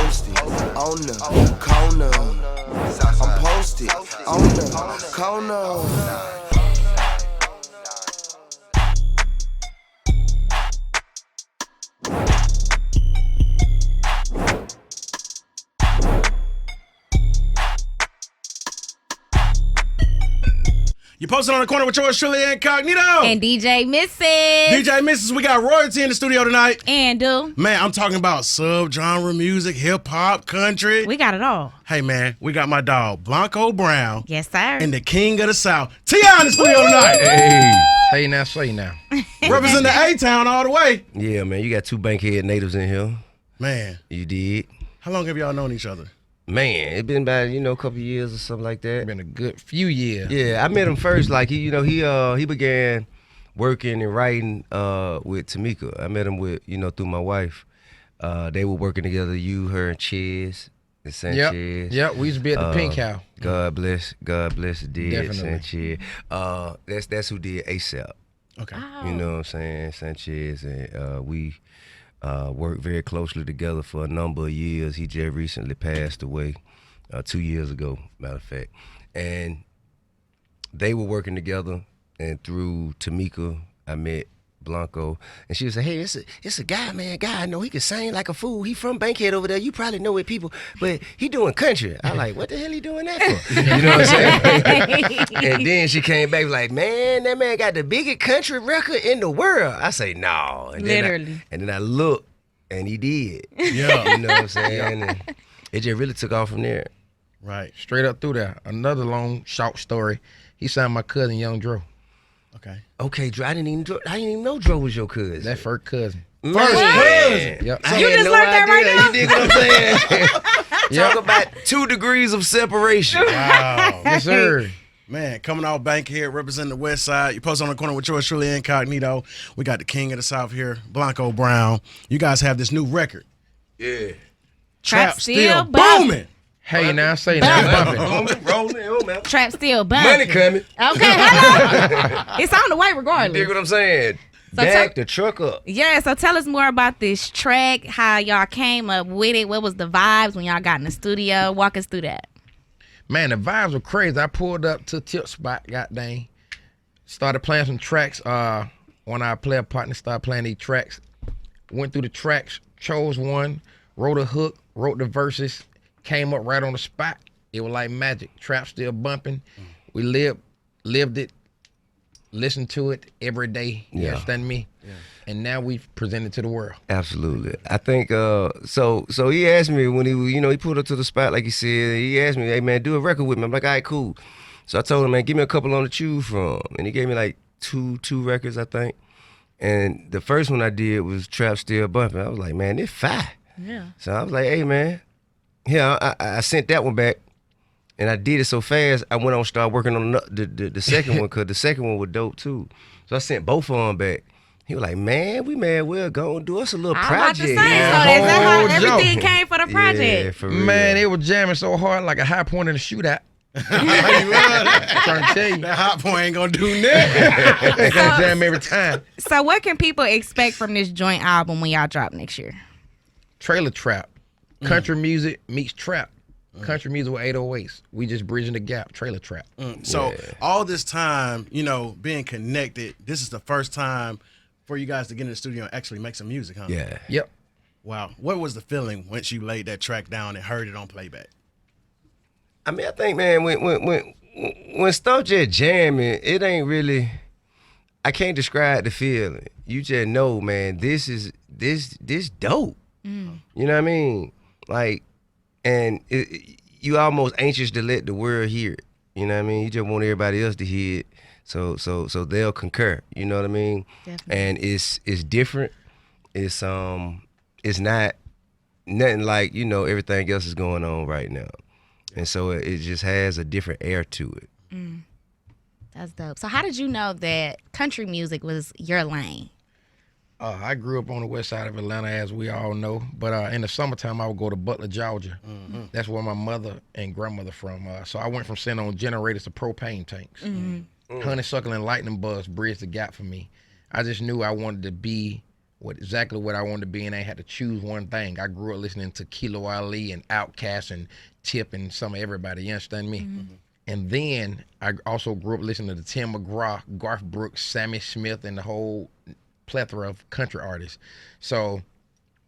posted on the corner. I'm posted on the corner. You posted on the corner with yours truly incognito. And DJ Mrs. DJ Mrs. We got royalty in the studio tonight. And Man, I'm talking about sub-genre music, hip-hop, country. we got it all. Hey, man, we got my dog, Blanco Brown. Yes, sir. And the king of the South, T.I. in the studio tonight. Hey, now, say now. Represent the A-Town all the way. Yeah, man, you got two Bankhead natives in here. Man. You did. How long have y'all known each other? Man, it been about, a couple years or something like that. Been a good few years. Yeah, I met him first, like, he began working and writing with Tamika. I met him through my wife. They were working together, her and Ches and Sanchez. Yep, we used to be at the Pink House. God bless the dead Definitely. Sanchez. That's who did ASAP. Okay. Oh. You know what I'm saying? Sanchez, and we worked very closely together for a number of years. He just recently passed away 2 years ago, matter of fact. And they were working together, and through Tamika, I met Blanco, and she was like, "Hey, it's a guy, man. Guy, I know he can sing like a fool. He from Bankhead over there. You probably know it, people, but he doing country." I like, what the hell he doing that for? You know what I'm saying? And then she came back like, "Man, that man got the biggest country record in the world." I say, "No." And Literally. then I looked, and he did. Yeah. You know what I'm saying? And it just really took off from there. Right. Straight up through there. Another long, short story. He signed my cousin, Young Dro. Okay, Dro, I didn't even know Dro was your cousin. That first cousin. First cousin. Yep. I You had just no learned that idea. right now? You dig what I'm saying? Talk about 2 degrees of separation. Wow. Yes, sir. Man, coming out Bankhead, representing the West Side. You post on the corner with yours truly incognito. We got the king of the South here, Blanco Brown. You guys have this new record. Yeah. Trap still booming. Hey, now, say now. Bumping. Rolling, man. Trap still bumping. Money coming. Okay, hello. It's on the way You regardless. dig what I'm saying? So Back the truck up. Yeah, so tell us more about this track, how y'all came up with it. What was the vibes when y'all got in the studio? Walk us through that. Man, the vibes were crazy. I pulled up to Tip Spot, goddamn. Started playing some tracks. When our player partner started playing these tracks, went through the tracks, chose one, wrote a hook, wrote the verses, came up right on the spot. It was like magic. Trap still bumping. We lived it, listened to it every day. You Yeah. understand me? Yeah. And now we've presented to the world. Absolutely. I think so he asked me when he pulled up to the spot like he said, he asked me, "Hey man, do a record with me." I'm like, "All right, cool." So I told him, "Man, give me a couple on to choose from." And he gave me like two records, I think. And the first one I did was Trap Still Bumping. I was like, "Man, it's fire." Yeah. So I was like, "Hey man." Yeah, I sent that one back. And I did it so fast, I went on and started working on the second one, because the second one was dope too. So I sent both of them back. He was like, "Man, we may well go and do us a little I'm about to say, project." so is that how Oh, everything Joe. came for the project? Yeah, for real. Man, they were jamming so hard like a high point in a shootout. I'm trying to tell you. That hot point ain't gonna do nothing. They gonna jam every time. So what can people expect from this joint album when y'all drop next year? Trailer trap. Country music meets trap. Country music with 808s. We just bridging the gap. Trailer trap. So all this time, being connected, this is the first time for you guys to get in the studio and actually make some music, huh? Yeah. Yep. Wow. What was the feeling once you laid that track down and heard it on playback? I mean, I think, man, when stuff just jamming, it ain't really, I can't describe the feeling. You just know, man, this dope. You know what I mean? Like, and you almost anxious to let the world hear it. You know what I mean? You just want everybody else to hear it, so they'll concur. You know what I mean? Definitely. And it's different. It's not nothing like everything else is going on right now, and so it just has a different air to it. That's dope. So how did you know that country music was your lane? I grew up on the west side of Atlanta, as we all know. But in the summertime, I would go to Butler, Georgia. That's where my mother and grandmother from. So I went from sitting on generators to propane tanks. Honeysuckle and lightning bugs bridged the gap for me. I just knew I wanted to be exactly what I wanted to be, and I had to choose one thing. I grew up listening to Kilo Ali and Outkast and Tip and some of everybody. You understand me? And then I also grew up listening to Tim McGraw, Garth Brooks, Sammy Smith, and the whole plethora of country artists. So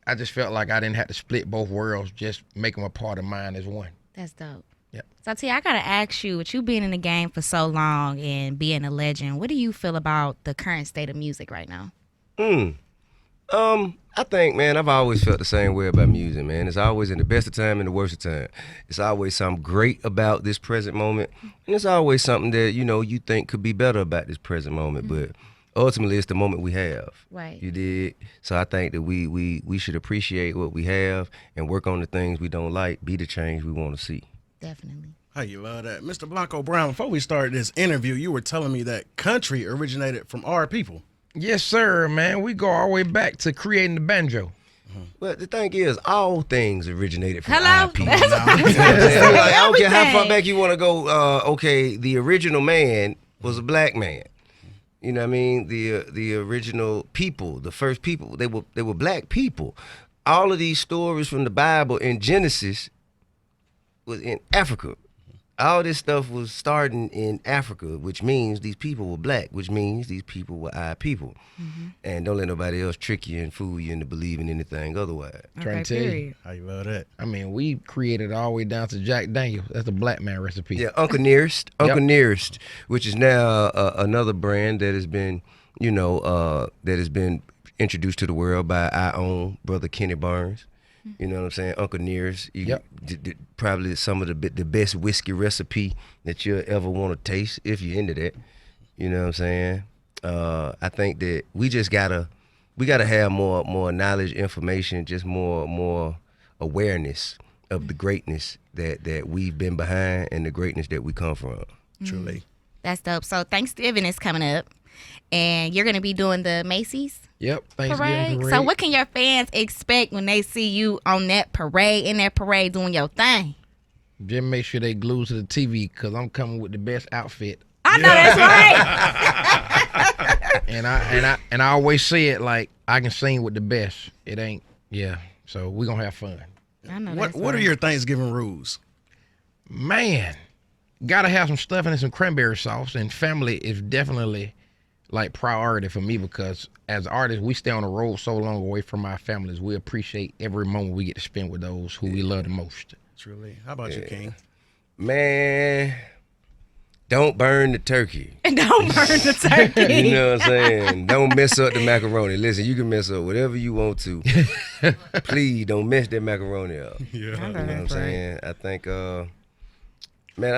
I just felt like I didn't have to split both worlds, just make them a part of mine as one. That's dope. Yep. So, T, I got to ask you, with you being in the game for so long and being a legend, what do you feel about the current state of music right now? I think, man, I've always felt the same way about music, man. It's always in the best of time and the worst of time. It's always something great about this present moment, and it's always something that, you think could be better about this present moment, but ultimately it's the moment we have. Right. You did. So I think that we should appreciate what we have and work on the things we don't like, be the change we want to see. Definitely. How you love that. Mr. Blanco Brown, before we started this interview, you were telling me that country originated from our people. Yes, sir, man. We go all the way back to creating the banjo. Well, the thing is, all things originated from Hello? our people. That's what I was You know what I'm saying? Like, I don't care how far Everything. back you want to go. Okay, the original man was a black man. You know what I mean? The original people, the first people, they were black people. All of these stories from the Bible in Genesis was in Africa. All this stuff was starting in Africa, which means these people were black, which means these people were our people. And don't let nobody else trick you and fool you into believing anything otherwise. Trying to tell you. period. How you love that. I mean, we created it all the way down to Jack Daniels. That's a black man recipe. Yeah, Uncle Nearest, Uncle Yep. Nearest, which is now another brand that has been, that has been introduced to the world by our own brother Kenny Barnes. You know what I'm saying? Uncle Nearest, Yep. probably some of the best whiskey recipe that you'll ever want to taste if you're into that. You know what I'm saying? I think that we gotta have more knowledge, information, just more awareness of the greatness that we've been behind and the greatness that we come from. Truly. That's dope. So, Thanksgiving is coming up, and you're going to be doing the Macy's Yep. Thanksgiving parade. parade. So, what can your fans expect when they see you on that parade, in that parade, doing your thing? Just make sure they glued to the TV because I'm coming with the best outfit. I know that's right. And I always say it like I can sing with the best. It ain't, yeah. So we gonna have fun. I know What that's What are right. your Thanksgiving rules? Man, gotta have some stuffing and some cranberry sauce. And family is definitely like priority for me because as artists, we stay on the road so long away from our families. We appreciate every moment we get to spend with those who we love the most. Truly. How about you, King? Man, don't burn the turkey. Don't burn the turkey. You know what I'm saying? Don't mess up the macaroni. Listen, you can mess up whatever you want to. Please don't mess that macaroni up. Yeah. You know what I'm saying? I think, I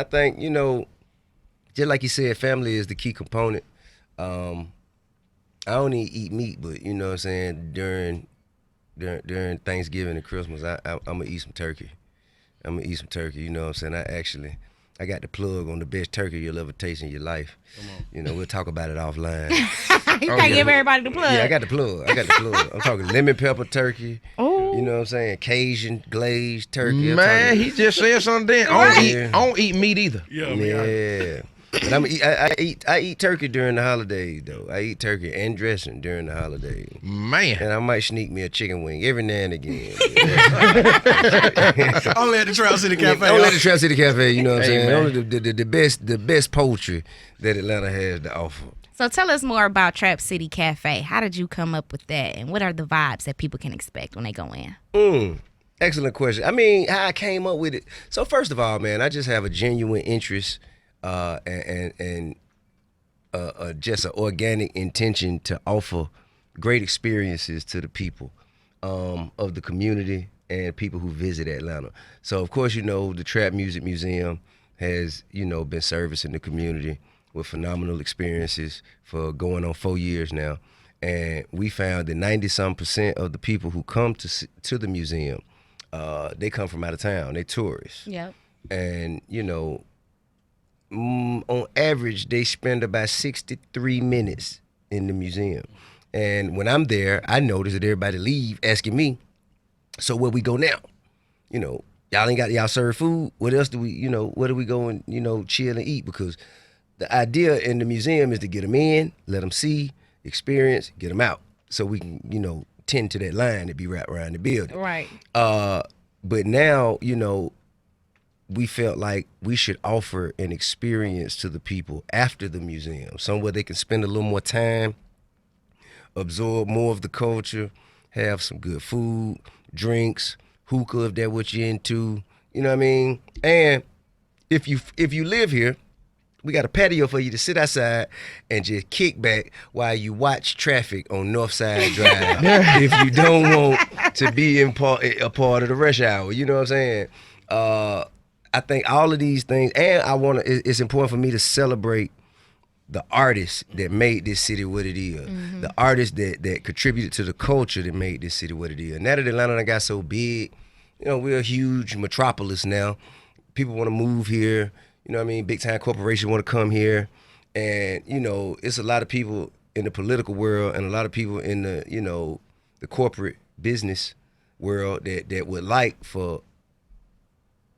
think, just like you said, family is the key component. I don't even eat meat, but you know what I'm saying, during Thanksgiving and Christmas, I'm gonna eat some turkey. You know what I'm saying? I got the plug on the best turkey you'll ever taste in your life. We'll talk about it offline. You can't give everybody the plug. Yeah, I got the plug. I'm talking lemon pepper turkey. Ooh. You know what I'm saying? Cajun glazed turkey. I'm Man, talking- he just said something then. I don't eat meat either. Yeah. But I eat turkey during the holidays though. I eat turkey and dressing during the holidays. Man. And I might sneak me a chicken wing every now and again. Only at the Trail City Cafe. Don't let the Trail City Cafe, you know what I'm Hey, saying? man. Only the best poultry that Atlanta has to offer. So tell us more about Trap City Cafe. How did you come up with that? And what are the vibes that people can expect when they go in? Excellent question. I mean, how I came up with it. So first of all, man, I just have a genuine interest and just an organic intention to offer great experiences to the people of the community and people who visit Atlanta. So of course, the Trap Music Museum has, been servicing the community with phenomenal experiences for going on 4 years now. And we found that 90-some% of the people who come to the museum, they come from out of town. They tourists. Yep. And, on average, they spend about 63 minutes in the museum. And when I'm there, I notice that everybody leave asking me, so where we go now? Y'all ain't got, y'all serve food? What else do we, where do we go and, chill and eat? Because the idea in the museum is to get them in, let them see, experience, get them out. so we can, tend to that line that be wrapped around the building. Right. But now, we felt like we should offer an experience to the people after the museum, somewhere they can spend a little more time, absorb more of the culture, have some good food, drinks, hookah if that's what you're into, you know what I mean? And if you live here, we got a patio for you to sit outside and just kick back while you watch traffic on Northside Drive. If you don't want to be a part of the rush hour, you know what I'm saying? I think all of these things, and it's important for me to celebrate the artists that made this city what it is, the artists that contributed to the culture that made this city what it is. Now that Atlanta done got so big, we're a huge metropolis now. People want to move here. You know what I mean? Big time corporations want to come here. And, it's a lot of people in the political world and a lot of people in the, the corporate business world that would like for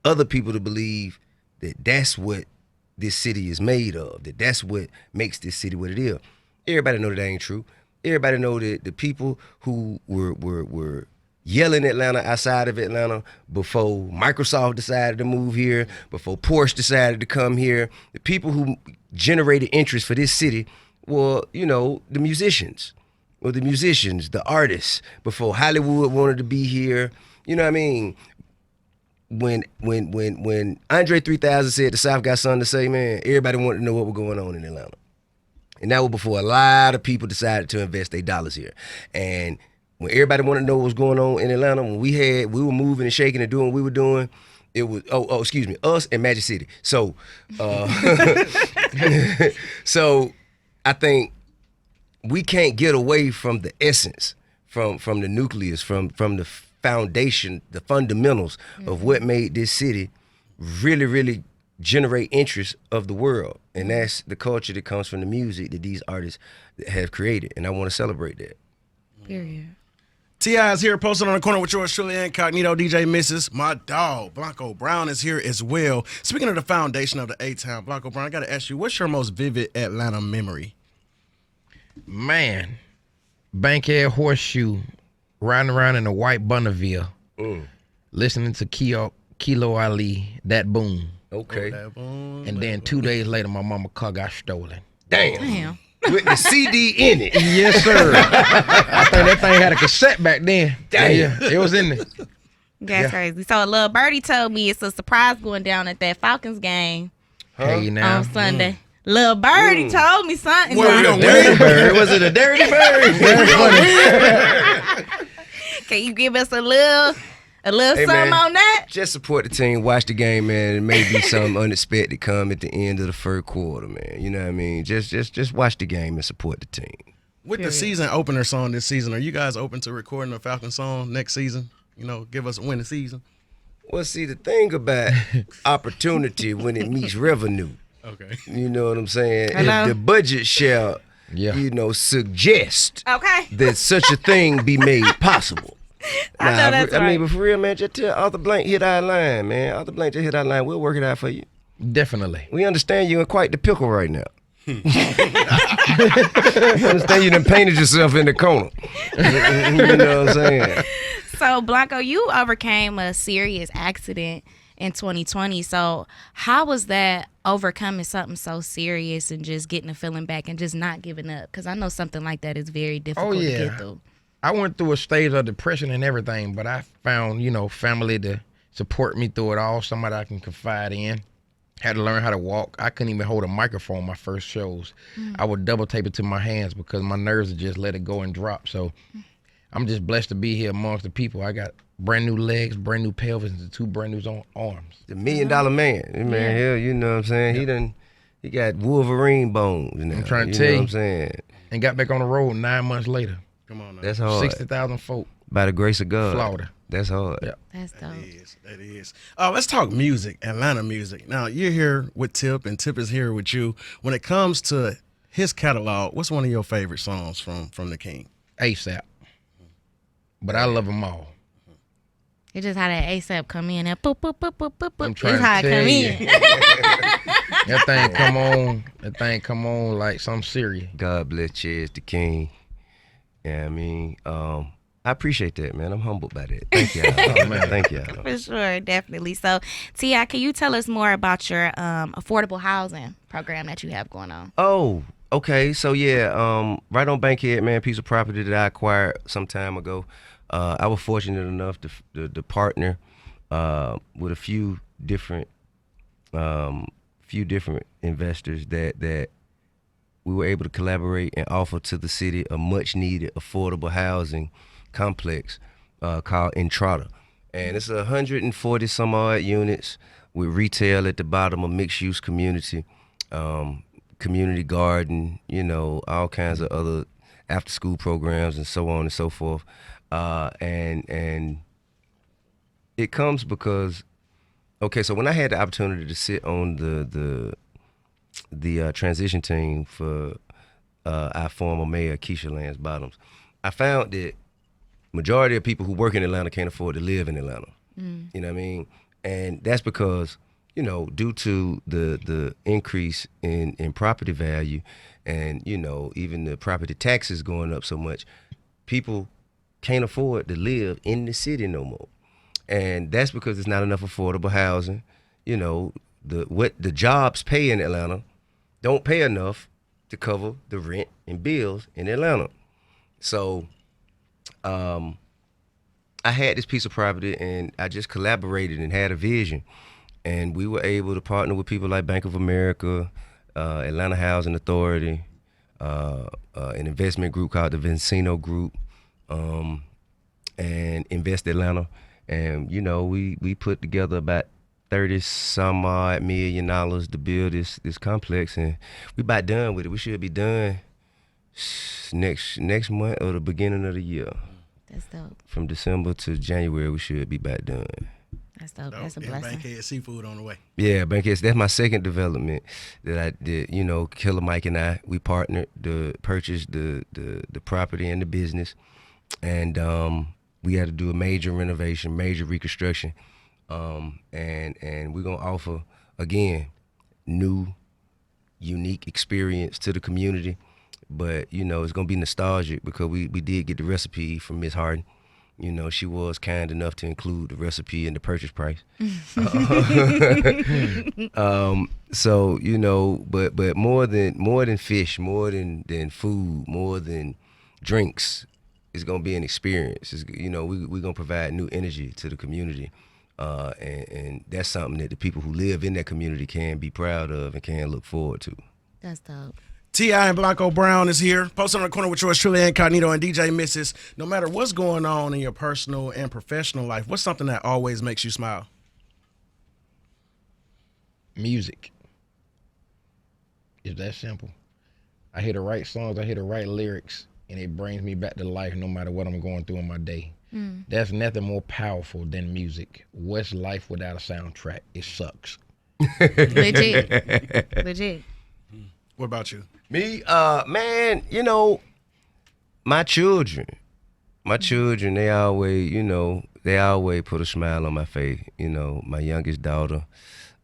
other people to believe that that's what this city is made of, that's what makes this city what it is. Everybody know that ain't true. Everybody know that the people who were yelling Atlanta outside of Atlanta before Microsoft decided to move here, before Porsche decided to come here, the people who generated interest for this city were, the musicians, the artists, before Hollywood wanted to be here. You know what I mean? When Andre 3000 said the South got something to say, man, everybody wanted to know what was going on in Atlanta. And that was before a lot of people decided to invest their dollars here. And when everybody wanted to know what was going on in Atlanta, when we were moving and shaking and doing what we were doing, it was us and Magic City. So so I think we can't get away from the essence, from the nucleus, from the foundation, the fundamentals of what made this city really, really generate interest of the world. And that's the culture that comes from the music that these artists have created. And I want to celebrate that. Period. T.I. is here, posted on the corner with yours truly, Incognito, DJ Mrs. My dog, Blanco Brown, is here as well. Speaking of the foundation of the A-Town, Blanco Brown, I got to ask you, what's your most vivid Atlanta memory? Man, Bankhead Horseshoe, riding around in a white Bonneville, listening to Kilo Ali, That Boom. Okay. And then 2 days later, my mama's car got stolen. Damn. With the CD in it. Yes, sir. I think that thing had a cassette back then. Damn. Yeah, it was in there. That's crazy. So a little birdie told me it's a surprise going down at that Falcons game Hey, now. on Sunday. Little birdie told me something. Well, we don't Dirty bird. Was it a dirty bird? Can you give us a little Hey, something man. on that? Just support the team, watch the game, man. It may be something unexpected come at the end of the first quarter, man. You know what I mean? Just watch the game and support the team. With the season opener song this season, are you guys open to recording a Falcon song next season? Give us a winning season. Well, see, the thing about opportunity when it meets revenue, Okay. you know what I'm saying? Hello? If the budget shall, Yeah. suggest Okay. that such a thing be made possible. I know that's I mean, right. but for real, man, just tell Arthur Blank hit our line, man. Arthur Blank just hit our line. We'll work it out for you. Definitely. We understand you in quite the pickle right now. We understand you done painted yourself in the corner. You know what I'm saying? So Blanco, you overcame a serious accident in 2020. So how was that overcoming something so serious and just getting the feeling back and just not giving up? Because I know something like that is very difficult to get through. I went through a stage of depression and everything, but I found, family to support me through it all, somebody I can confide in. Had to learn how to walk. I couldn't even hold a microphone my first shows. I would double tape it to my hands because my nerves would just let it go and drop. So I'm just blessed to be here amongst the people. I got brand new legs, brand new pelvis, and 2 brand new arms. The $1 million man. Man, hell, you know what I'm saying? He got Wolverine bones now. I'm trying to you tell know you. what I'm saying? And got back on the road 9 months later. Come on now. That's hard. 60,000 folk. By the grace of God. Florida. That's hard. Yeah. That's dope. That is. Let's talk music, Atlanta music. Now, you're here with Tip, and Tip is here with you. When it comes to his catalog, what's one of your favorite songs from the King? ASAP. But I love them all. It's just how that ASAP come in and boop, boop, boop, boop, boop, boop. I'm trying It's how to it tell come you. in. That thing come on like something serious. God bless Chaz the King. Yeah, I mean, I appreciate that, man. I'm humbled by that. Thank y'all. Oh, man. Thank y'all. For sure, definitely. So, T.I., can you tell us more about your affordable housing program that you have going on? Oh, okay. So yeah, right on Bankhead, man, piece of property that I acquired some time ago. I was fortunate enough to partner with a few different investors that we were able to collaborate and offer to the city a much needed affordable housing complex called Entrada. And it's 140 some odd units with retail at the bottom, a mixed use community, community garden, all kinds of other after school programs and so on and so forth. And it comes because, okay, so when I had the opportunity to sit on the transition team for our former mayor, Keisha Lance Bottoms, I found that majority of people who work in Atlanta can't afford to live in Atlanta. You know what I mean? And that's because, due to the increase in property value and, even the property taxes going up so much, people can't afford to live in the city no more. And that's because there's not enough affordable housing. What the jobs pay in Atlanta don't pay enough to cover the rent and bills in Atlanta. So I had this piece of property and I just collaborated and had a vision. And we were able to partner with people like Bank of America, Atlanta Housing Authority, an investment group called the Vincino Group, and Invest Atlanta. And, we put together about 30 some odd $1 million to build this complex, and we about done with it. We should be done next month or the beginning of the year. That's dope. From December to January, we should be back done. That's dope. That's a blessing. Bankhead Seafood on the way. Yeah, Bankhead. That's my second development that I did. Killer Mike and we partnered to purchase the property and the business, and we had to do a major renovation, major reconstruction, and we're gonna offer again new, unique experience to the community. But it's gonna be nostalgic because we did get the recipe from Miss Harden. She was kind enough to include the recipe in the purchase price. So but more than fish, more than food, more than drinks, it's gonna be an experience. We're gonna provide new energy to the community, and that's something that the people who live in that community can be proud of and can look forward to. That's dope. T.I. and Blanco Brown is here. Posted on the corner with yours truly, Incognito and DJ Misses. No matter what's going on in your personal and professional life, what's something that always makes you smile? Music. It's that simple. I hear the right songs, I hear the right lyrics, and it brings me back to life no matter what I'm going through in my day. There's nothing more powerful than music. What's life without a soundtrack? It sucks. Legit. What about you? Me, man, my children, they always put a smile on my face. My youngest daughter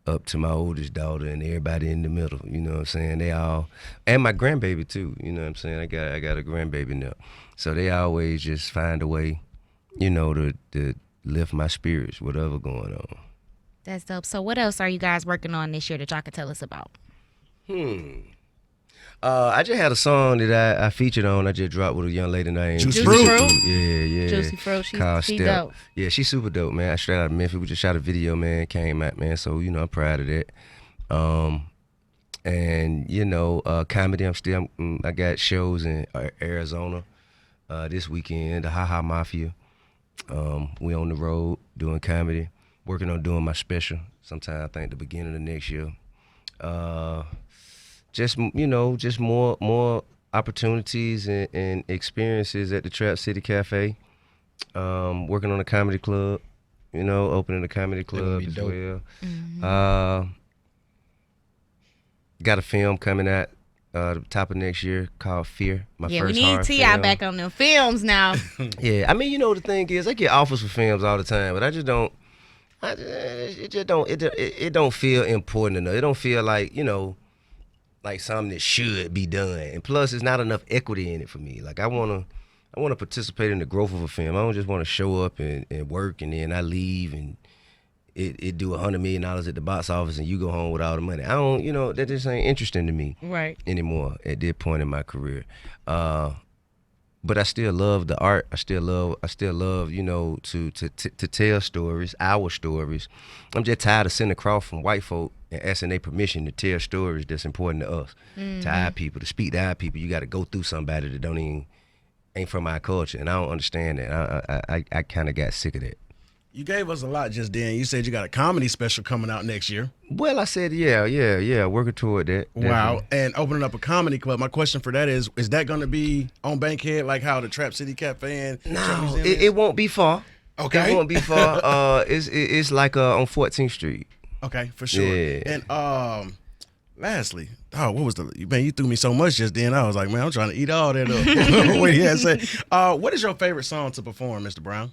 up to my oldest daughter and everybody in the middle, you know what I'm saying? They all, and my grandbaby too, you know what I'm saying? I got a grandbaby now. So they always just find a way, to lift my spirits, whatever going on. That's dope. So what else are you guys working on this year that y'all can tell us about? I just had a song that I featured on. I just dropped with a young lady named Juicy Fruit? Yeah. Juicy Fruit. Called She Step. dope. Yeah, she's super dope, man. I straight out of Memphis. We just shot a video, man. Came out, man. So, I'm proud of that. And, comedy, I got shows in Arizona this weekend, the Ha Ha Mafia. We on the road doing comedy, working on doing my special sometime, I think, the beginning of next year. Just more opportunities and experiences at the Trap City Cafe. Working on a comedy club, opening a comedy club as well. Got a film coming out the top of next year called Fear. My first we need horror T.I. film. back on them films now. Yeah, I mean, the thing is, I get offers for films all the time, but I just don't. It don't feel important enough. It don't feel like like something that should be done. And plus, there's not enough equity in it for me. Like I wanna I want to participate in the growth of a film. I don't just want to show up and work and then I leave and it do $100 million at the box office and you go home with all the money. I don't, that just ain't interesting to me anymore at this point in my career. But I still love the art. I still love, to tell stories, our stories. I'm just tired of sitting across from white folk and asking their permission to tell stories that's important to us, to our people, to speak to our people. You got to go through somebody that ain't from our culture, and I don't understand that. I kind of got sick of that. You gave us a lot just then. You said you got a comedy special coming out next year. Well, I said, yeah, working toward that. Wow. Definitely. And opening up a comedy club. My question for that is that going to be on Bankhead, like how the Trap City Cafe and Trap No, Museum it won't be far. Okay. It won't be far. It's like on 14th Street. Okay, for sure. Yeah. And lastly, what was you threw me so much just then. I was like, man, I'm trying to eat all that up. What he had to say. What is your favorite song to perform, Mr. Brown?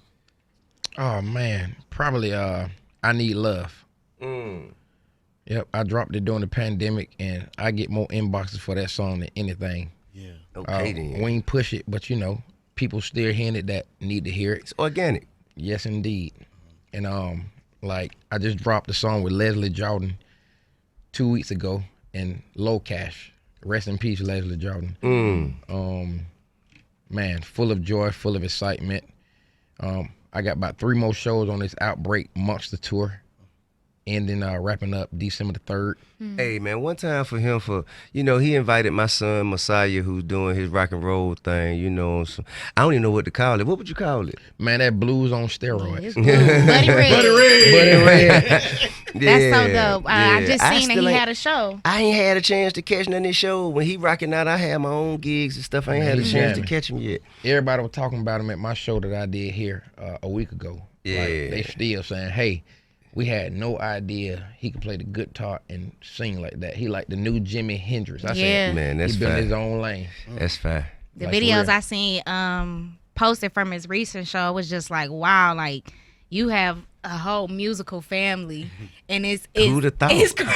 Oh man, probably I Need Love. Yep, I dropped it during the pandemic, and I get more inboxes for that song than anything. Yeah. Okay, then. We ain't push it, but people still hearing it that need to hear it. It's organic. Yes, indeed. And I just dropped a song with Leslie Jordan 2 weeks ago, and Low Cash. Rest in peace, Leslie Jordan. Man, full of joy, full of excitement. I got about 3 more shows on this Outbreak Monster Tour, ending wrapping up December the 3rd. Hey man, one time for him he invited my son Messiah, who's doing his rock and roll thing, so I don't even know what to call it. What would you call it? Man, that blues on steroids. It's blue. Buddy Red. Buddy Red. That's so dope. I just seen that he had a show. I ain't had a chance to catch none of his show. When he rocking out, I had my own gigs and stuff. I ain't had a chance to catch him yet. Everybody was talking about him at my show that I did here a week ago. Yeah. Like, they still saying, hey, we had no idea he could play the guitar and sing like that. He like the new Jimi Hendrix. I said, man, that's he been in his own lane. That's fine. The Like, videos real. I seen posted from his recent show was just like, wow, like you have a whole musical family, and it's Who'd have thought? It's crazy.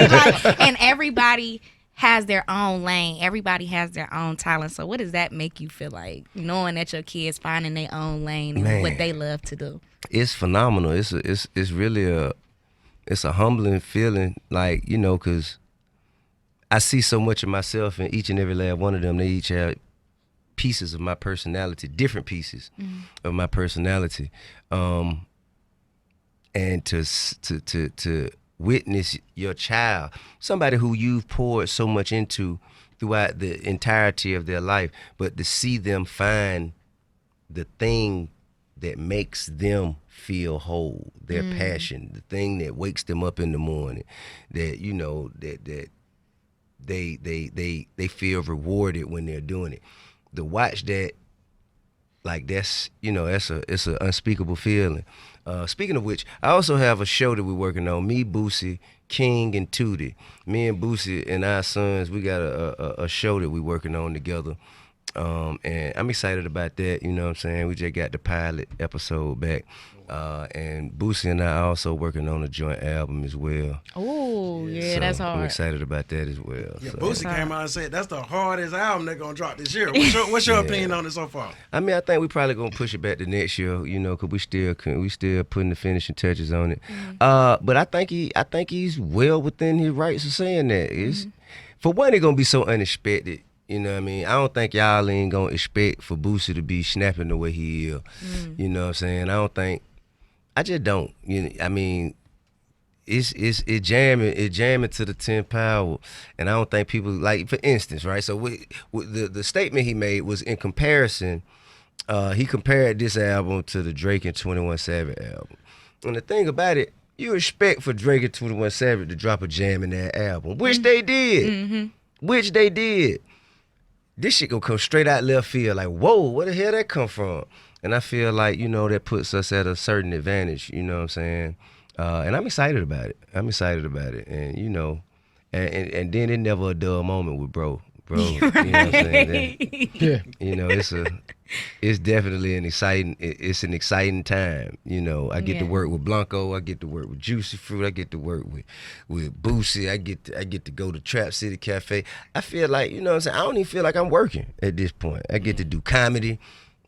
Like, and everybody has their own lane. Everybody has their own talent. So what does that make you feel like, knowing that your kids finding their own lane and Man. what they love to do? It's phenomenal. It's really a humbling feeling, like, because I see so much of myself in each and every last one of them. They each have pieces of my personality, different pieces of my personality, and to witness your child, somebody who you've poured so much into throughout the entirety of their life, but to see them find the thing that makes them feel whole, their passion, the thing that wakes them up in the morning, that that they feel rewarded when they're doing it. To watch that, like, that's it's an unspeakable feeling. Speaking of which, I also have a show that we're working on. Me, Boosie, King, and Tootie. Me and Boosie and our sons, we got a show that we're working on together. And I'm excited about that, you know what I'm saying? We just got the pilot episode back. And Boosie and I also working on a joint album as well. Oh, yeah, So that's hard. I'm excited about that as well. Yeah, So, Boosie came out and said that's the hardest album they're gonna drop this year. What's your opinion on it so far? I mean, I think we probably gonna push it back to next year, because we still putting the finishing touches on it. But I think he's well within his rights of saying that. For one, it's gonna be so unexpected. You know what I mean? I don't think y'all ain't gonna expect for Boosie to be snapping the way he is. You know what I'm saying? I just don't. I mean, it jamming to the 10th power, and I don't think people, like, for instance, right? So the statement he made was in comparison. He compared this album to the Drake and 21 Savage album, and the thing about it, you expect for Drake and 21 Savage to drop a jam in that album, which they did, which they did. This shit gonna come straight out left field, like, whoa, where the hell that come from? And I feel like, that puts us at a certain advantage, you know what I'm saying? And I'm excited about it. And, and then it never a dull moment with bro. bro. You know what I'm saying? Yeah. You know, it's definitely an exciting time. You know, I get to work with Blanco, I get to work with Juicy Fruit, I get to work with Boosie, I get to go to Trap City Cafe. I feel like, you know what I'm saying, I don't even feel like I'm working at this point. I get to do comedy.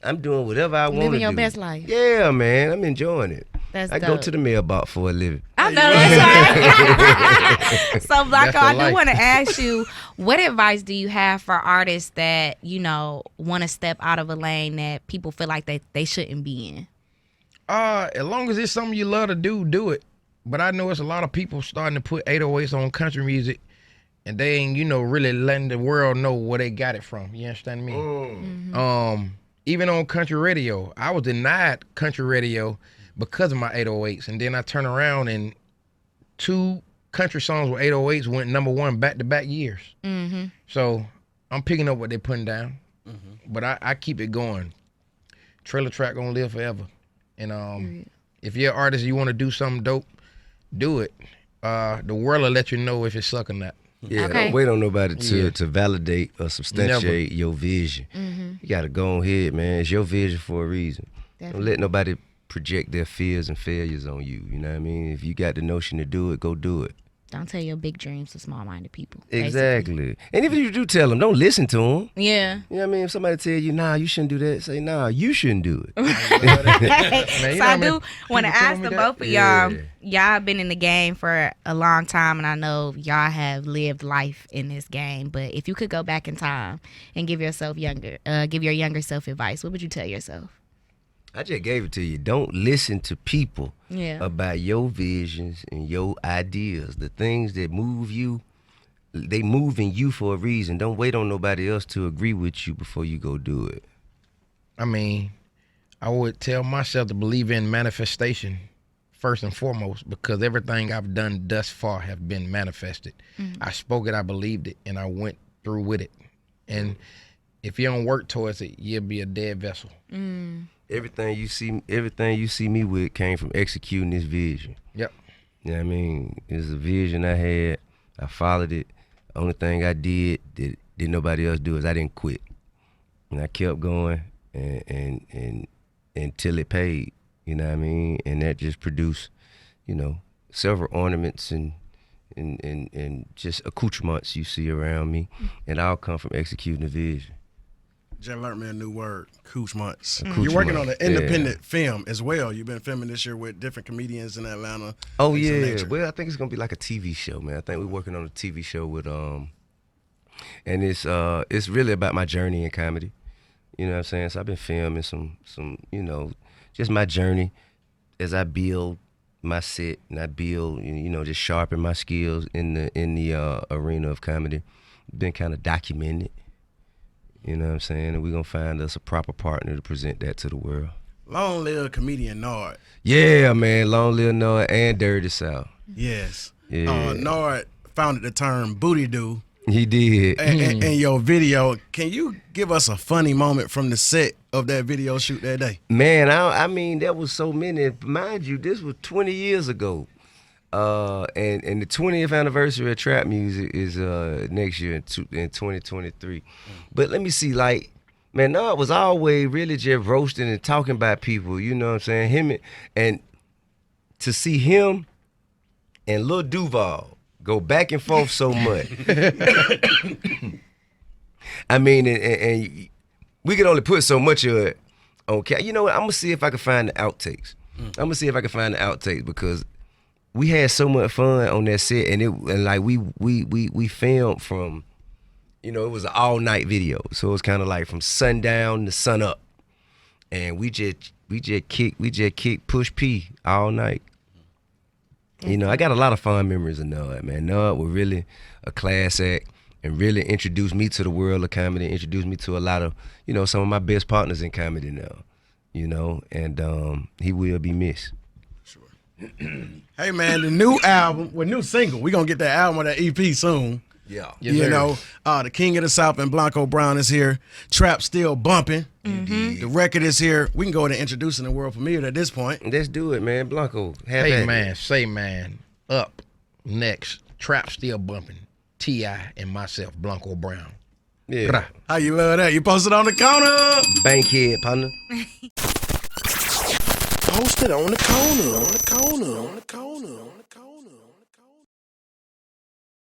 I'm doing whatever I want to do. Living your best life. Yeah, man, I'm enjoying it. That's I go dope. to the mailbox for a living. I know that's right. So, Blanco, I do life. want to ask you, what advice do you have for artists that, you know, want to step out of a lane that people feel like they shouldn't be in? As long as it's something you love to do it. But I know it's a lot of people starting to put 808s on country music, and they ain't, you know, really letting the world know where they got it from. You understand me? Even on country radio, I was denied country radio because of my 808s, and then I turn around and 2 country songs with 808s went #1 back-to-back years. So I'm picking up what they're putting down, but I keep it going. Trailer Track gonna live forever, and if you're an artist, you want to do something dope, do it. The world will let you know if it suck or not. Yeah, Okay. don't wait on nobody to validate or substantiate your vision. You gotta go ahead, man. It's your vision for a reason. Don't let nobody project their fears and failures on you. You know what I mean? If you got the notion to do it, go do it. Don't tell your big dreams to small-minded people. basically. Exactly. And even if you do tell them, don't listen to them. Yeah. You know what I mean? If somebody tell you, nah, you shouldn't do that, say, nah, you shouldn't do it. Man, you So know I how many do want to people told ask me the that? both of y'all. Y'all been in the game for a long time, and I know y'all have lived life in this game. But if you could go back in time and give your younger self advice, what would you tell yourself? I just gave it to you. Don't listen to people Yeah. about your visions and your ideas. The things that move you, they move in you for a reason. Don't wait on nobody else to agree with you before you go do it. I mean, I would tell myself to believe in manifestation first and foremost, because everything I've done thus far have been manifested. I spoke it, I believed it, and I went through with it. And if you don't work towards it, you'll be a dead vessel. Everything you see me with came from executing this vision. Yep. You know what I mean? It's a vision I had. I followed it. Only thing I did that nobody else do is I didn't quit. And I kept going and until it paid. You know what I mean? And that just produced, you know, several ornaments and just accoutrements you see around me. And all come from executing the vision. Just learned me a new word, accoutrements. Accoutrement, You're working on an independent film as well. You've been filming this year with different comedians in Atlanta. Oh things of yeah, nature. well I think it's gonna be like a TV show, man. I think we're working on a TV show with and it's really about my journey in comedy. You know what I'm saying? So I've been filming some you know, just my journey as I build my set and I build, you know, just sharpen my skills in the arena of comedy. Been kind of documented. You know what I'm saying? And we're going to find us a proper partner to present that to the world. Long live comedian Nard. Yeah, man. Long live Noah and Dirty South. Yes. Yeah. Nard founded the term booty do. He did. In your video, can you give us a funny moment from the set of that video shoot that day? Man, I mean, that was so many. Mind you, this was 20 years ago. And the 20th anniversary of trap music is next year in 2023. But let me see, like, man, Nard was always really just roasting and talking about people, you know what I'm saying? Him and to see him and Lil Duval go back and forth so much. I mean, and we can only put so much of it on camera. You know what? I'm gonna see if I can find the outtakes. Because we had so much fun on that set, and like we filmed from, you know, it was an all night video, so it was kind of like from sundown to sun up, and we just kicked Push P all night. You know, I got a lot of fond memories of Nard, man. Nard was really a class act and really introduced me to the world of comedy, introduced me to a lot of, you know, some of my best partners in comedy now, you know, and he will be missed. Hey, man, the new album, new single, we're going to get that album or that EP soon. Yeah. Yes, you sir. know, the King of the South and Blanco Brown is here. Trap still bumping. The record is here. We can go into introducing the world premiere at this point. Let's do it, man. Blanco, have Hey at it. man, say man, up next. Trap still bumping. T.I. and myself, Blanco Brown. Yeah. How you love that? You posted on the corner. Bankhead, partner. Posted on the corner. On the corner. On the corner.